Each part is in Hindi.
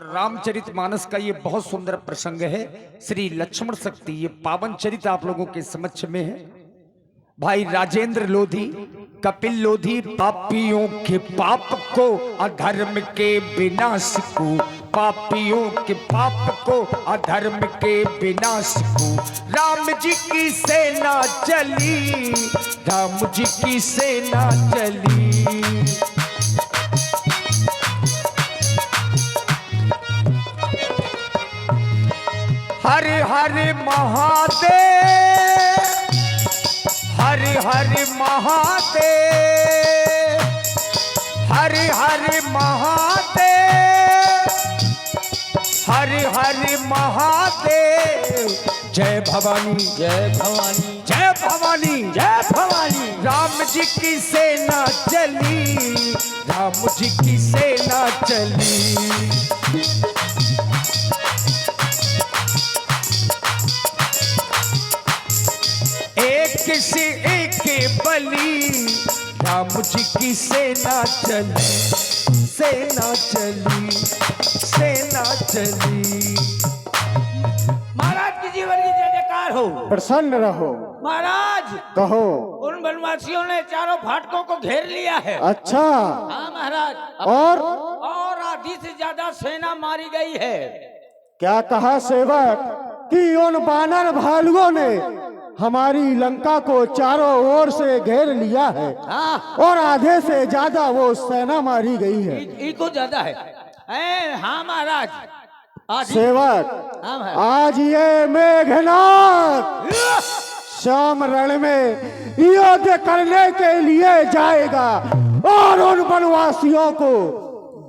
रामचरितमानस का ये बहुत सुंदर प्रसंग है। श्री लक्ष्मण शक्ति ये पावन चरित्र आप लोगों के समक्ष में है। भाई राजेंद्र लोधी, कपिल लोधी पापियों के पाप को अधर्म के विनाश को, पापियों के पाप को अधर्म के विनाश को राम जी की सेना चली, राम जी की सेना चली। हर हर महादेव, हर हर महादेव, हर हर महादेव, हर हर महादेव। जय भवानी, जय भवानी, जय भवानी, जय भवानी। राम जी की सेना चली, राम जी की सेना चली। किसी एक बली राम जी की सेना चली, सेना चली, सेना चली। महाराज की जीवन की जय जयकार हो। प्रसन्न रहो महाराज। कहो। उन वनवासियों ने चारों फाटकों को घेर लिया है। अच्छा। हाँ महाराज। और आधी से ज्यादा सेना मारी गई है। क्या कहा सेवक कि उन बानर भालुओं ने हमारी लंका को चारों ओर से घेर लिया है। हाँ। और आधे से ज्यादा वो सेना मारी गई है। इनको ज्यादा है। हाँ महाराज। सेवक हाँ आज ये मेघनाथ श्याम रण में युद्ध करने के लिए जाएगा और उन वनवासियों को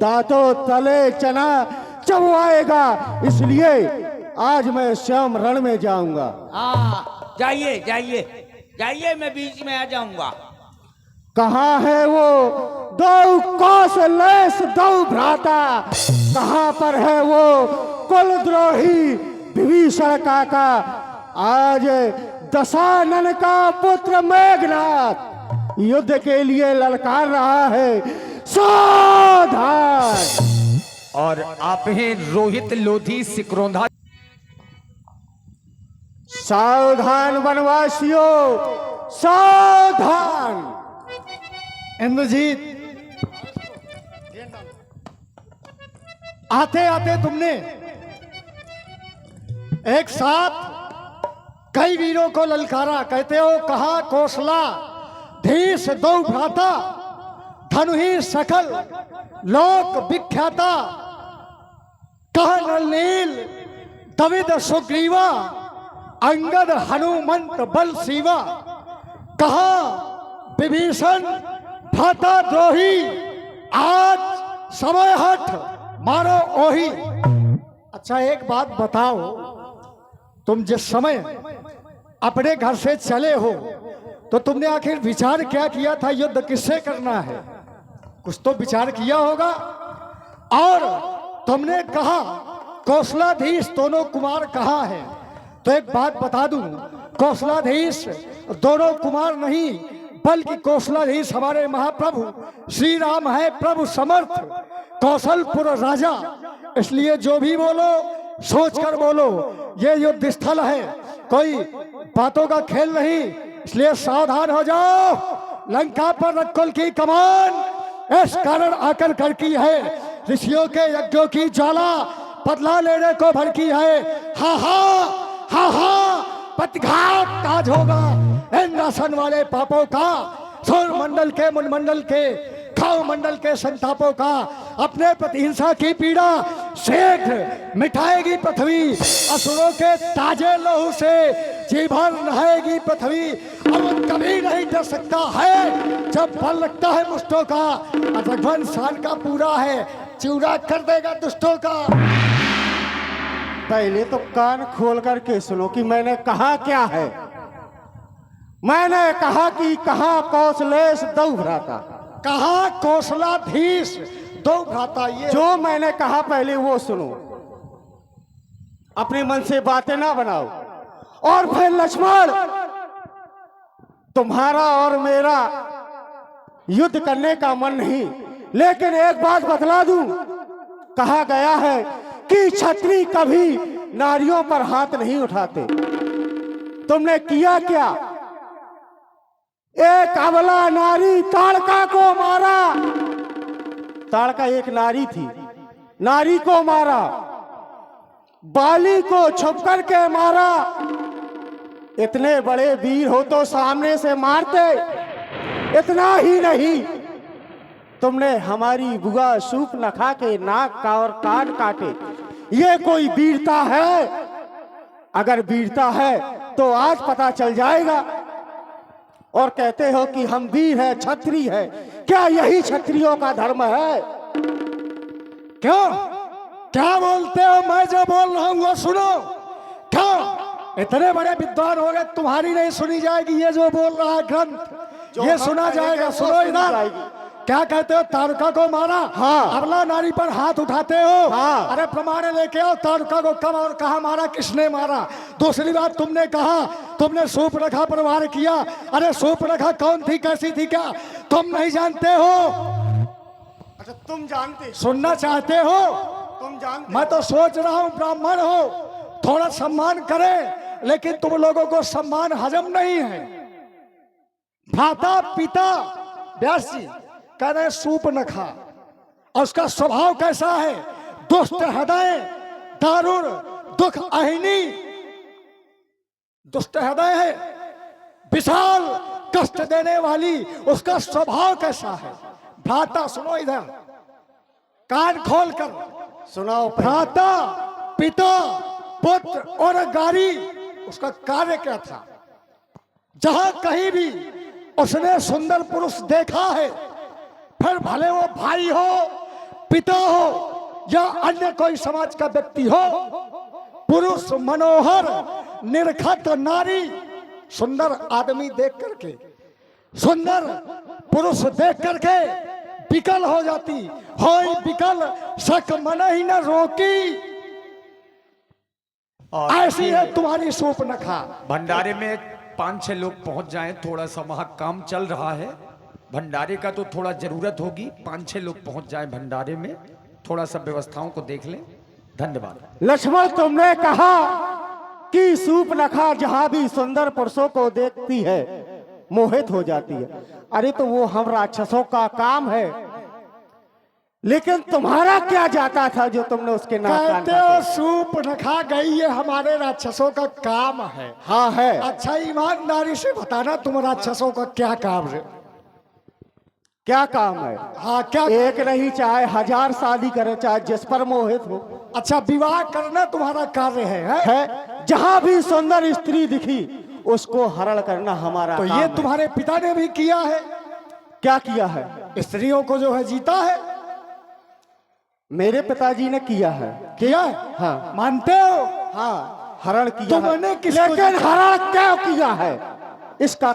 दांतों तले चना चबवाएगा। इसलिए आज मैं श्याम रण में जाऊंगा। जाइए जाइए जाइए, मैं बीच में आ जाऊंगा। कहाँ है वो दो कौशलेश दो भ्राता, कहाँ पर है वो कुलद्रोही विभीषण काका। आज दशानन का पुत्र मेघनाथ युद्ध के लिए ललकार रहा है। सावधान। और आप हैं रोहित लोधी सिकरोंधा। सावधान वनवासियों, सावधान। इंद्रजीत, आते आते तुमने एक साथ कई वीरों को ललकारा। कहते हो कहा कौशला धीस दो भ्राता, धनुही सकल लोक विख्याता। कहा नलनील दविद सुग्रीवा, अंगद हनुमंत बल सीवा। कहा विभीषण भ्राता द्रोही, आज समय हट मारो ओही। अच्छा एक बात बताओ, तुम जिस समय अपने घर से चले हो तो तुमने आखिर विचार क्या किया था? युद्ध किससे करना है? कुछ तो विचार किया होगा। और तुमने कहा कौशलाधीश दोनों कुमार कहाँ हैं? तो एक बात बता दूं, कौशलाधीश दोनों कुमार नहीं बल्कि कौशलाधीश हमारे महाप्रभु श्री राम है, प्रभु समर्थ कौशलपुर राजा। इसलिए जो भी बोलो सोचकर बोलो। ये युद्ध स्थल है, कोई बातों का खेल नहीं। इसलिए सावधान हो जाओ। लंका पर रक्कुल की कमान इस कारण आकर करकी है, ऋषियों के यज्ञों की ज्वाला बदला लेने को भड़की है। हा हा हा हा, प्रतिघात ताज होगा इंद्रासन वाले पापों का, सूर्य मंडल के मुनमंडल के खाव मंडल के संतापों का। अपने प्रतिहिंसा की पीड़ा शीघ्र मिटाएगी पृथ्वी, असुरों के ताजे लहू से जी भर नहाएगी पृथ्वी। अब कभी नहीं डर सकता है जब बल लगता है मुष्टों का। रघुवंश शान का पूरा है, चूरा कर देगा दुष्टों का। पहले तो कान खोल करके सुनो कि मैंने कहा क्या है। मैंने कहा कि कहा कौशलेश दो भ्राता, कहा कौशलाधीश दो भ्राता। ये जो मैंने कहा पहले वो सुनो, अपने मन से बातें ना बनाओ। और फिर लक्ष्मण, तुम्हारा और मेरा युद्ध करने का मन नहीं, लेकिन एक बात बतला दूं, कहा गया है कि क्षत्रिय कभी नारियों पर हाथ नहीं उठाते। तुमने किया क्या? एक अबला नारी ताड़का को मारा। ताड़का एक नारी थी, नारी को मारा। बाली को छुप करके मारा। इतने बड़े वीर हो तो सामने से मारते। इतना ही नहीं, तुमने हमारी बुआ सूप न खा के नाक का और कान काटे। ये कोई वीरता है? अगर वीरता है तो आज पता चल जाएगा। और कहते हो कि हम वीर है, क्षत्रिय है। क्या यही क्षत्रियों का धर्म है? क्यों क्या बोलते हो? मैं जो बोल रहा हूं वो सुनो। क्यों इतने बड़े विद्वान हो गए, तुम्हारी नहीं सुनी जाएगी? ये जो बोल रहा है ग्रंथ, ये सुना जाएगा। सुनो इधर, क्या कहते हो? ताड़का को मारा। हाँ। अबला नारी पर हाथ उठाते हो। हाँ। अरे प्रमाण लेके आओ, ताड़का को कब और कहा मारा, किसने मारा? दूसरी बात, तुमने कहा तुमने सूर्पनखा पर वार किया। अरे सूर्पनखा कौन थी, कैसी थी, क्या तुम नहीं जानते हो? अच्छा, तुम जानते? सुनना चाहते हो? तुम जानते? मैं तो सोच रहा हूं ब्राह्मण हो, थोड़ा सम्मान करें, लेकिन तुम लोगों को सम्मान हजम नहीं है। भ्राता पिता व्यास जी कह रहे सूर्पनखा, और उसका स्वभाव कैसा है? दुष्ट हृदय, दारुण, दुख अहिनी, दुष्ट हृदय है, विशाल कष्ट देने वाली। उसका स्वभाव कैसा है? भ्राता, सुनो इधर, कान खोल कर सुनाओ। भ्राता, पिता, पुत्र और गारी, उसका कार्य क्या था? जहां कहीं भी उसने सुंदर पुरुष देखा है, फिर भले वो भाई हो, पिता हो या अन्य कोई समाज का व्यक्ति हो, पुरुष मनोहर निरखत नारी, सुंदर आदमी देख करके, सुंदर पुरुष देख करके विकल हो जाती। होई विकल सक मन ही न रोकी। ऐसी है तुम्हारी सूर्पनखा। भंडारे में 5-6 लोग पहुंच जाएं, थोड़ा सा वहां काम चल रहा है। भंडारे का तो थोड़ा जरूरत होगी, 5-6 लोग पहुंच जाएं भंडारे में, थोड़ा सा व्यवस्थाओं को देख लें। धन्यवाद। लक्ष्मण, तुमने कहा कि सूर्पनखा जहां भी सुंदर पुरुषों को देखती है मोहित हो जाती है। अरे तो वो हम राक्षसों का काम है, लेकिन तुम्हारा क्या जाता था जो तुमने उसके नाक कान कहते हो काटे? सूर्पनखा गई, ये हमारे राक्षसों का काम है। हाँ है। अच्छा ईमानदारी से बताना, तुम राक्षसों का क्या काम है? क्या काम है? हाँ, क्या? एक नहीं, चाहे 1000 शादी करे, चाहे जिस पर मोहित हो। अच्छा, विवाह करना तुम्हारा कार्य है। जहां भी सुंदर स्त्री दिखी उसको हरण करना हमारा तो काम ये है। तुम्हारे पिता ने भी किया है। क्या किया है? स्त्रियों को जो है जीता है। मेरे पिताजी ने किया है। किया है? हाँ। मानते हो? हाँ, हरण किया तुमने है। किसको लेकिन जीता? हरण क्यों किया है? इसका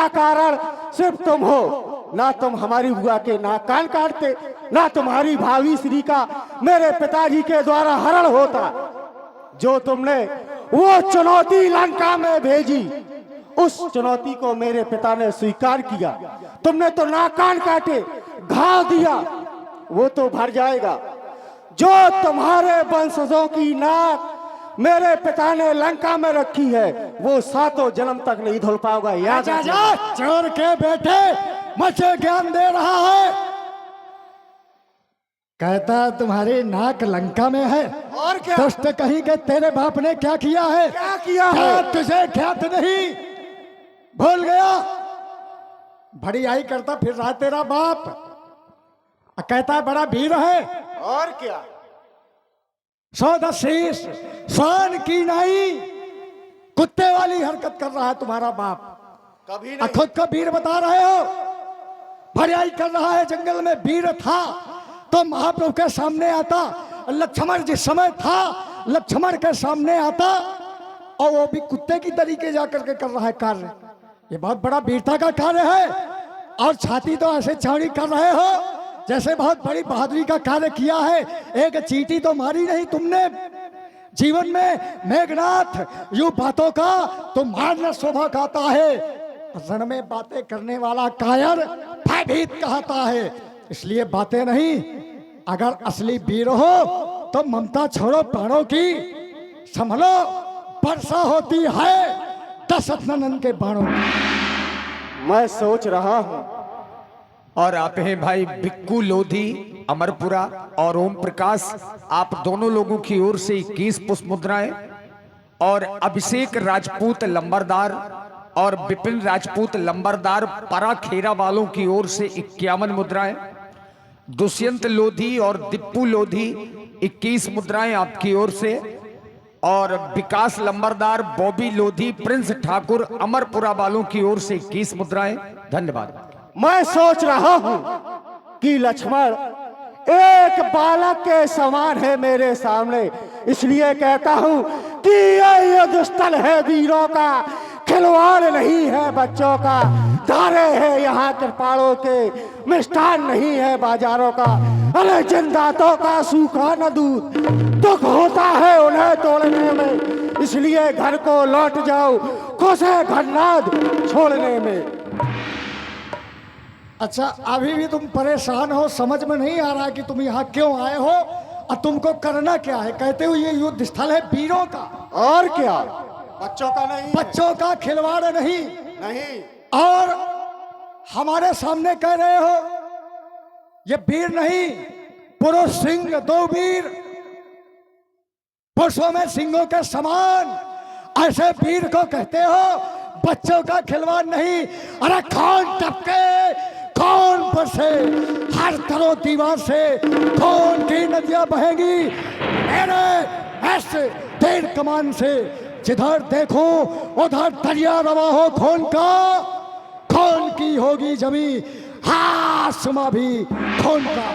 कारण सिर्फ तुम हो। ना तुम हमारी बुआ के नाक कान काटते, ना तुम्हारी भावी श्री का मेरे पिताजी के द्वारा हरण होता। जो तुमने वो चुनौती लंका में भेजी, उस चुनौती को मेरे पिता ने स्वीकार किया। तुमने तो नाक कान काटे, घाव दिया, वो तो भर जाएगा। जो तुम्हारे वंशजों की नाक मेरे पिता ने लंका में रखी है, वो 7 जन्म तक नहीं धुल पाओगा। याद जा चोर के बेटे मुझे ज्ञान दे रहा है। कहता तुम्हारी नाक लंका में है। और क्या? दुष्ट कहीं के तेरे बाप ने क्या किया है? क्या किया है? क्या तुझे ख्यात नहीं? भूल गया? बड़ी आई करता फिर रहा तेरा बाप। कहता है बड़ा वीर है। और क्या? 100 शीश स्वान की नहीं, कुत्ते वाली हरकत कर रहा है तुम्हारा बाप। कभी खुद को वीर बता रहे हो। भरियाई कर रहा है, जंगल में वीर था तो महाप्रभु के सामने आता। लक्ष्मण जिस समय था, लक्ष्मण के सामने आता और वो भी कुत्ते की तरीके जाकर के कर रहा है कार्य। ये बहुत बड़ा वीरता का कार्य है। और छाती तो ऐसे चौड़ी कर रहे हो जैसे बहुत बड़ी बहादुरी का कार्य किया है। एक चींटी तो मारी नहीं तुमने जीवन में। मेघनाथ यू बातों का तो मारना शोभा खाता है। रण में बातें करने वाला कायर भयभीत कहता है। इसलिए बातें नहीं। अगर असली वीर हो तो ममता छोड़ो प्राणों की, संभलो वर्षा होती है दशरथ नंदन के बाणों की। मैं सोच रहा हूँ। और आप हैं भाई बिक्कू लोधी अमरपुरा और ओम प्रकाश, आप दोनों लोगों की ओर से 21 पुष्प मुद्राएं, और अभिषेक राजपूत लंबरदार और विपिन राजपूत लंबरदार परा खेरा वालों की ओर से 51 मुद्राएं, दुष्यंत लोधी और दिप्पू लोधी 21 मुद्राएं आपकी ओर से, और विकास लंबरदार बॉबी लोधी प्रिंस ठाकुर अमरपुरा वालों की ओर से 21 मुद्राएं। धन्यवाद। मैं सोच रहा हूं कि लक्ष्मण एक बालक के समान है मेरे सामने, इसलिए कहता हूं कि यह युद्ध स्थल है वीरों का, खिलवाड़ नहीं है बच्चों का, धारे है यहाँ कृपाणों के, मिष्ठान नहीं है बाजारों का। अरे जिन दांतों का सूखा न दूध, दुख होता है उन्हें तोड़ने में, इसलिए घर को लौट जाओ खुश है घरनाद छोड़ने में। अच्छा, अभी भी तुम परेशान हो, समझ में नहीं आ रहा कि तुम यहाँ क्यों आए हो और तुमको करना क्या है। कहते हो ये युद्ध स्थल है वीरों का, और क्या, बच्चों का नहीं, बच्चों का खिलवाड़ नहीं। नहीं। और हमारे सामने कह रहे हो ये वीर नहीं, पुरुष सिंह, दो वीर, पुरुषों में सिंहों के समान, ऐसे वीर को कहते हो बच्चों का खिलवाड़ नहीं। अरे कौन टपके, कौन बसे, हर तरो दीवार से कौन की नदियां बहेगी मेरे ऐसे तीर कमान से। जिधर देखो उधर दरिया रवा हो खून का, खून की होगी जमी आसमां भी खून का।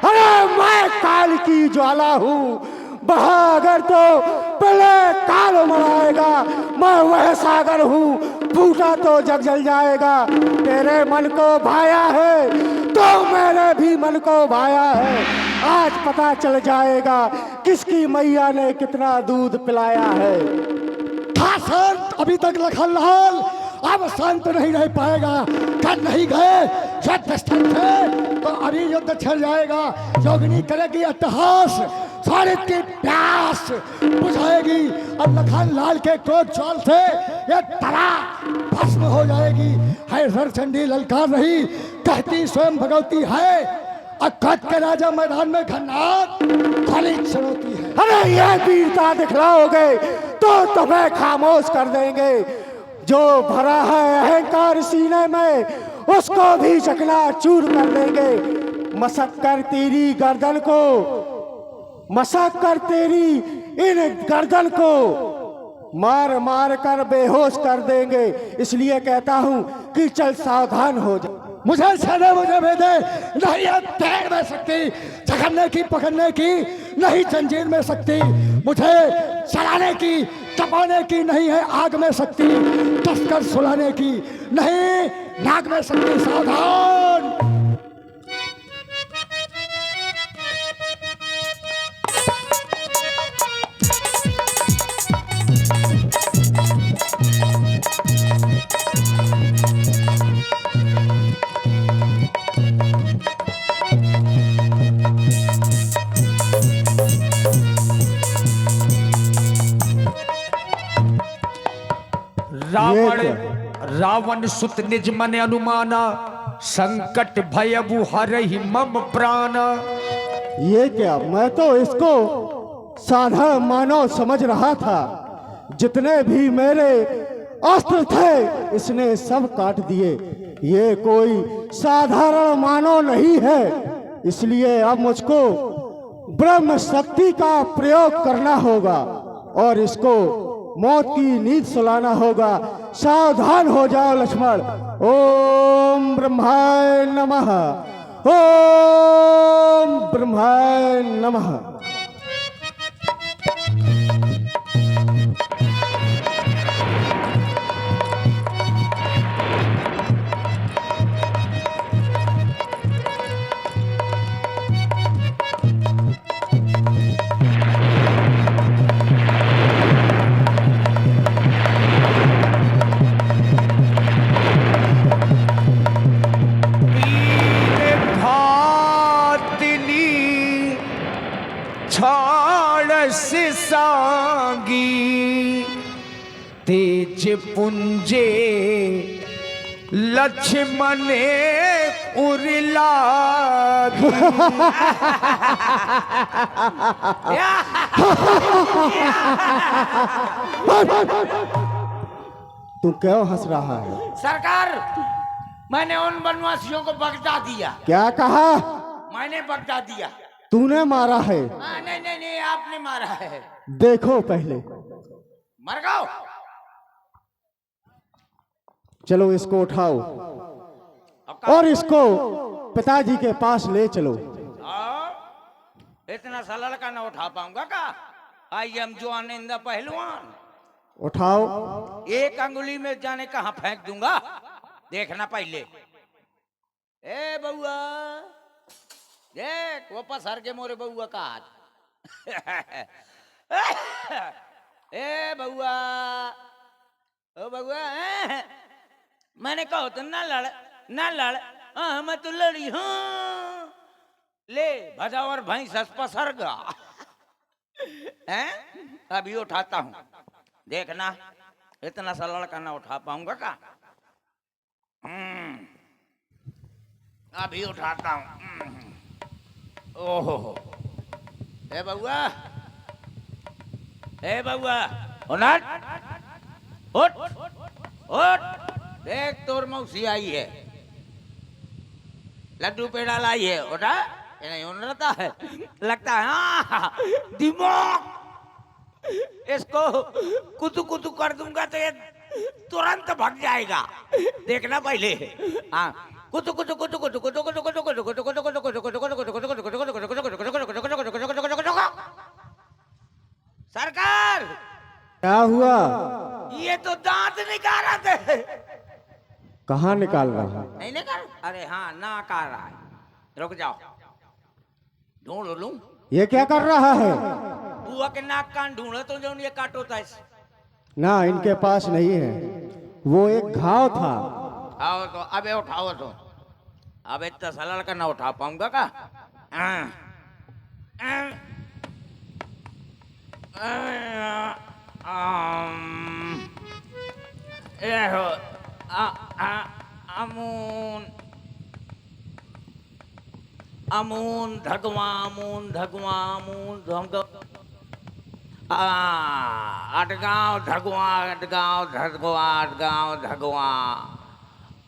अरे मैं काल की ज्वाला हूँ, बहा अगर तो पहले काल मराएगा। मैं वह सागर हूँ, फूटा तो जग जल जाएगा। तेरे मन को भाया है तो मेरे भी मन को भाया है। आज पता चल जाएगा किसकी मैया ने कितना दूध पिलाया है। था शांत अभी तक लखनलाल, अब शांत नहीं रह पाएगा। कर नहीं गए युद्ध स्थल से तो अभी युद्ध छिड़ जाएगा। योगिनी करेगी अट्टहास, सारे की प्यास बुझाएगी। अब लखनलाल के क्रोध ज्वाल से ये तला भस्म हो जाएगी। है सरचंडी ललकार रही, कहती स्वयं भगवती है, अकट के राजा मैदान में घनात खाली चढ़ोती है। अरे ये वीरता दिखलाओगे तो तुम्हें खामोश कर देंगे। जो भरा है अहंकार सीने में उसको भी चकना चूर कर देंगे। मसक कर तेरी गर्दन को, मसक कर तेरी इन गर्दन को मार मार कर बेहोश कर देंगे। इसलिए कहता हूं कि चल सावधान हो जा। मुझे छेड़े मुझे भेदे नहीं है पैर में सकती, झगड़ने की पकड़ने की नहीं जंजीर में सकती। मुझे चलाने की तपाने की नहीं है आग में सकती, कसकर सुलाने की नहीं नाग में सकती। सावधान। रावण सुत निज मन अनुमाना, संकट भयबु हरहि मम प्राण। ये क्या, मैं तो इसको साधारण मानव समझ रहा था। जितने भी मेरे अस्त्र थे इसने सब काट दिए। ये कोई साधारण मानव नहीं है, इसलिए अब मुझको ब्रह्म शक्ति का प्रयोग करना होगा और इसको मौत की नींद सुलाना होगा। सावधान हो जाओ लक्ष्मण। ओम ब्रह्माय नमः, ओम ब्रह्माय नमः। वीर छाड़ से सांगी तेज पुंजे लक्ष्मण उरला तू क्यों हंस रहा है? सरकार, मैंने उन वनवासियों को बगदा दिया। क्या कहा? मैंने बगदा दिया। तूने मारा है? नहीं नहीं नहीं, आपने मारा है। देखो पहले। मर गओ। चलो इसको उठाओ और इसको पिताजी के पास ले चलो। इतना सा लड़का ना उठा पाऊंगा का? आई एम जोआनिंदा पहलवान। उठाओ। एक अंगुली में जाने कहां फेंक दूंगा, देखना पहले। ए बउआ, देख वो पसर के मोरे बउआ का हाथ। ए बउआ, ओ बउआ, मैंने कहो तो ना लड़, ना लड़। हाँ मैं तो लड़ी हूँ। ले भजा और भैंस पसर गा। हैं? अभी उठाता हूँ, देखना। इतना सा लड़का ना उठा पाऊंगा का? अभी उठाता हूँ। ओहो, ए बउआ, ए बउआ, उठ उठ उठ। देख तोर मौसी आई है, लड्डू पेड़ा लाई है। उठा, ये नहीं उड़ता है, लगता है हाँ दिमाग। इसको कुतु कुतु कर दूंगा तो ये तुरंत भाग जाएगा, देखना पहले। हाँ, कुतु कुतु कुतु कुतु कुतु कुतु कुतु कुतु कुतु कुतु कुतु कुतु कुतु कुतु। सरकार, क्या हुआ? ये तो दांत निकाल रहे थे। कहाँ निकाल रहा है? नहीं निकाल? अरे हाँ, ना कर रहा है। रुक जाओ, ढूंढ लूं। ये क्या कर रहा है? बुआ के नाक कान ढूंढो तो जो ये काटो था। ना, इनके पास नहीं है, वो एक घाव था। आओ तो अबे उठाओ तो। अब इतना सा लड़का ना उठा पाऊंगा का? अमून अमून धगवा, अमून धगवा, अमून धग। अटगांव धगवा, अटगांव धगवा, अटगांव धगवा,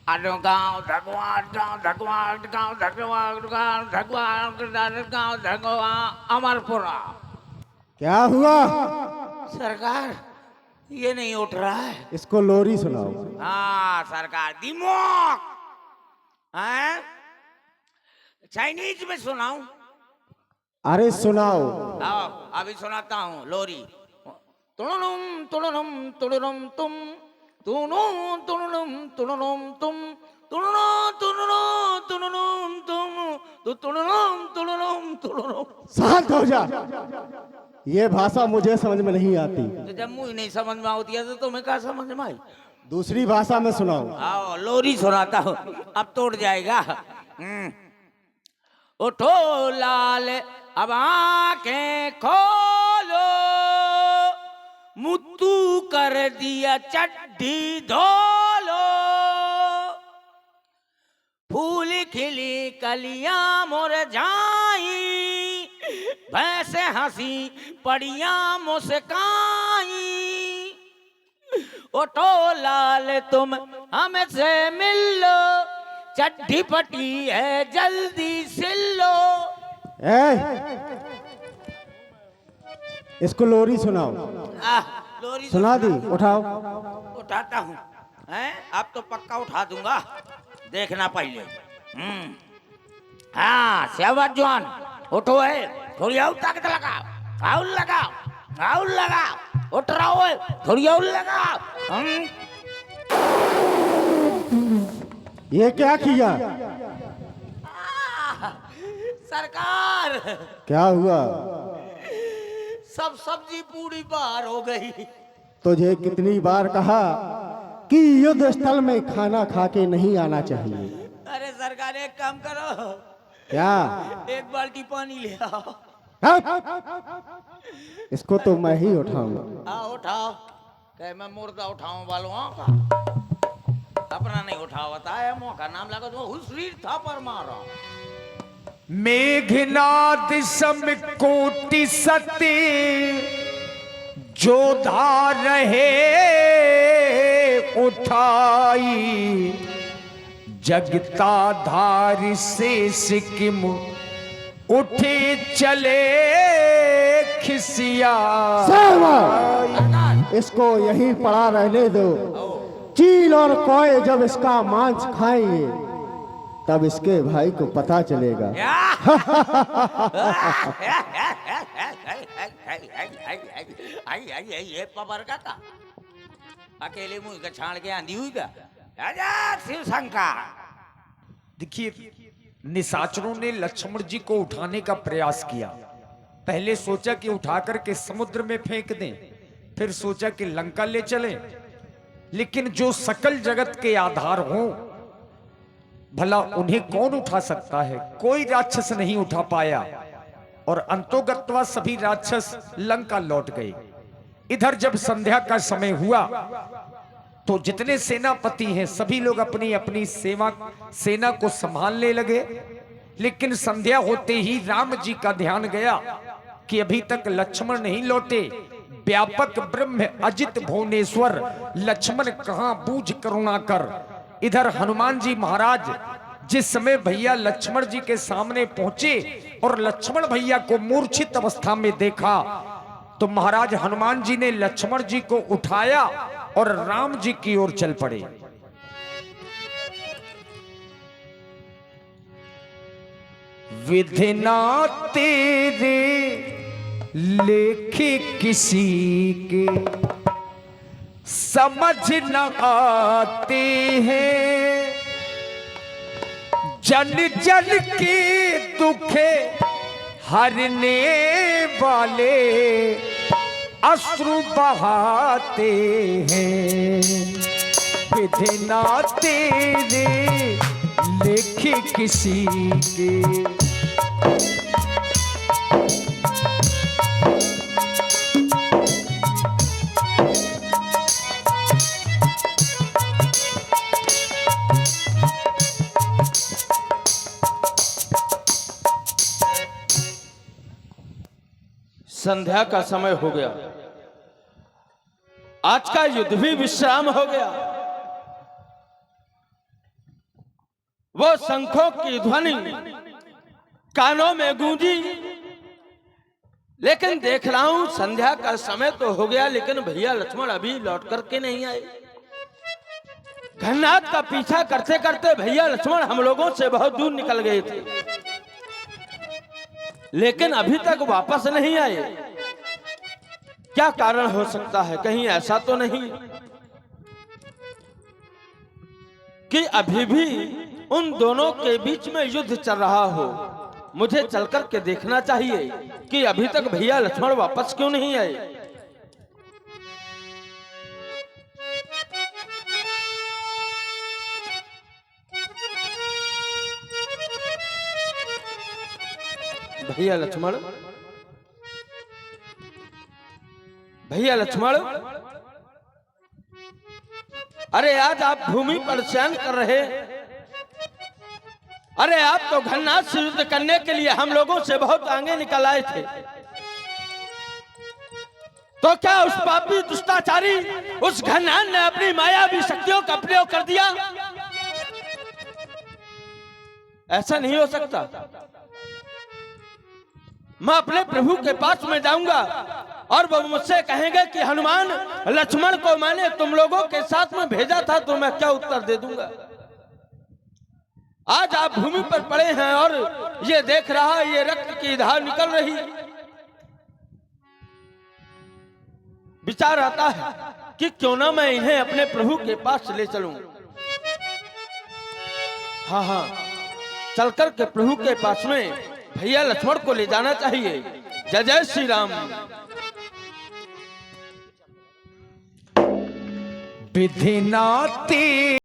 अटगांव धगवा, अटगांव धगवा, अटगांव धगवा, अटगांव धगवा, अटगांव धगवा, अमरपुरा। क्या हुआ? सरकार, ये नहीं उठ रहा है। इसको लोरी सुनाओ। हाँ सरकार, दिमाग। हैं? चाइनीज में सुनाऊं? अरे सुनाओ। आओ अभी सुनाता हूँ लोरी। तुणुनुम तुणुनुम तुणुनुम तुम, तुणु तुणुनुम तुणुनुम तुम, तुणुनु तुणुनु तुणुनुम तुम, तु तुणुनुम तुणुनुम तुणुनुम। शांत हो जा, ये भाषा मुझे समझ में नहीं आती। तो जब मुझे नहीं समझ में आती है तो तुम्हें क्या समझ में आई? दूसरी भाषा में सुनाओ। आओ लोरी सुनाता हूँ, अब तोड़ जाएगा। उठो लाल अब आंखें खोलो, मुत्तू कर दिया चड्ढी धोलो, फूल खिली कलियां मुरझाई, भैंसे हंसी पड़ियां मुस्काई। उठो लाल तुम हमसे मिल लो, चड्ढी पटी है जल्दी सिलो। इसको लोरी सुनाओ। लोरी सुना दी, उठाओ। उठाता हूँ। हैं? अब तो पक्का उठा दूंगा, देखना पहले। हाँ सेवट जवान, उठो है, थोड़ी और ताकत लगाओ, और लगाओ, और लगाओ। उठ रहा हो, थोड़ी और लगाओ। ये क्या किया? सरकार, क्या हुआ? सब सब्जी पूरी बाहर हो गई। तुझे कितनी बार कहा कि युद्ध स्थल में खाना खा के नहीं आना चाहिए। अरे सरकार, एक काम करो। क्या? एक बाल्टी पानी ले आओ। इसको तो मैं ही उठाऊंगा। आ उठाओ, कहे मैं मुर्दा उठाऊं वालों का अपना नहीं उठावता है, मौका नाम लगा तो हुसरी था पर मारा। मेघनाद सम कोटि सती जो धार रहे उठाई, जगता धार से सिक्किम उठे चले खिसिया। इसको यहीं पड़ा रहने दो। चील और कौए जब इसका मांस खाएंगे तब इसके भाई को पता चलेगा। ये पबर का अकेले मुंह का छाण के आंधी हुई का शिव शंकर। देखिए, निशाचरों ने लक्ष्मण जी को उठाने का प्रयास किया। पहले सोचा कि उठा करके समुद्र में फेंक दें, फिर सोचा कि लंका ले चलें, लेकिन जो सकल जगत के आधार हों, भला उन्हें कौन उठा सकता है? कोई राक्षस नहीं उठा पाया और अंतोगत्वा सभी राक्षस लंका लौट गए। इधर जब संध्या का समय हुआ तो जितने सेनापति हैं सभी लोग अपनी अपनी सेना को संभालने लगे। लेकिन संध्या होते ही राम जी का ध्यान गया कि अभी तक लक्ष्मण नहीं लौटे। व्यापक ब्रह्म अजित भुवनेश्वर लक्ष्मण कहां बूझ करुणा कर। इधर हनुमान जी महाराज जिस समय भैया लक्ष्मण जी के सामने पहुंचे और लक्ष्मण भैया को मूर्छित अवस्था में देखा तो महाराज हनुमान जी ने लक्ष्मण जी को उठाया और राम जी की ओर चल पड़े। विधिना तेरे लेखे किसी के समझ न आते हैं, जन जन के दुखे हरने वाले अश्रु बहाते हैं। विधिना तेरे लेखे किसी के संध्या का समय हो गया। आज का युद्ध भी विश्राम हो गया। वो शंखों की ध्वनि कानों में गूंजी, लेकिन देख रहा हूं संध्या का समय तो हो गया लेकिन भैया लक्ष्मण अभी लौट करके नहीं आए। घननाथ का पीछा करते करते भैया लक्ष्मण हम लोगों से बहुत दूर निकल गए थे, लेकिन अभी तक वापस नहीं आए। क्या कारण हो सकता है? कहीं ऐसा तो नहीं कि अभी भी उन दोनों के बीच में युद्ध चल रहा हो? मुझे चलकर के देखना चाहिए कि अभी तक भैया लक्ष्मण वापस क्यों नहीं आए। भैया लक्ष्मण, भैया लक्ष्मण, अरे आज आप भूमि पर शयन कर रहे। अरे आप तो घननाथ से युद्ध करने के लिए हम लोगों से बहुत आगे निकल आए थे, तो क्या उस पापी दुष्टाचारी उस घननाथ ने अपनी मायावी शक्तियों का प्रयोग कर दिया? ऐसा नहीं हो सकता। मैं अपने प्रभु के पास में जाऊंगा और वो मुझसे कहेंगे कि हनुमान लक्ष्मण को मैंने तुम लोगों के साथ में भेजा था, तो मैं क्या उत्तर दे दूंगा? आज आप भूमि पर पड़े हैं और ये देख रहा है ये रक्त की धार निकल रही। विचार आता है कि क्यों ना मैं इन्हें अपने प्रभु के पास ले चलूं। हाँ, चलकर के प्रभु के पास में भैया लक्ष्मण को ले जाना चाहिए। जय जय श्री राम। विधिना तेरे